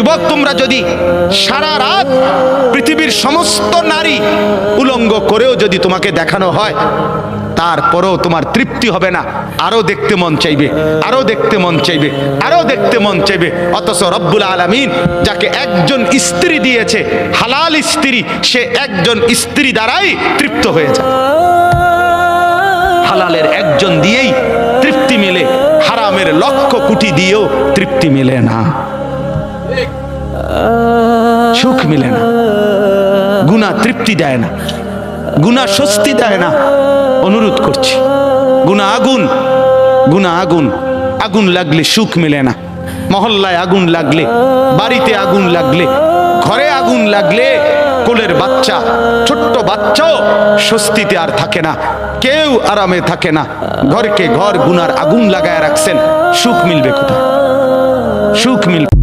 যুবক, তোমরা যদি সারা রাত পৃথিবীর সমস্ত নারী উলঙ্গ করেও যদি তোমাকে দেখানো হয়, তারপরেও তোমার তৃপ্তি হবে না, আরো দেখতে মন চাইবে, আরো দেখতে মন চাইবে, আরো দেখতে মন চাইবে। অথচ রব্বুল আলামিন যাকে একজন স্ত্রী দিয়েছে, হালাল স্ত্রী, সে একজন স্ত্রী দ্বারাই তৃপ্ত হয়ে যায়। হালালের একজন দিয়েই তৃপ্তি মিলে, হারামের লক্ষ কোটি দিয়েও তৃপ্তি মিলে না, সুখ মিলে না। গুনাহ তৃপ্তি দেয় না, গুনাহ স্বস্তি দেয় না। অনুরোধ করছি, গুনাহ আগুন, গুনাহ আগুন, আগুন লাগলে সুখ মিলে না। মহল্লায় আগুন লাগলে, বাড়িতে আগুন লাগলে, ঘরে আগুন লাগলে কোলের বাচ্চা, ছোট্ট বাচ্চাও স্বস্তিতে আর থাকে না, কেউ আরামে থাকে না। ঘরকে ঘর গুনার আগুন লাগায় রাখছেন, সুখ মিলবে কোথায়? সুখ মিলবে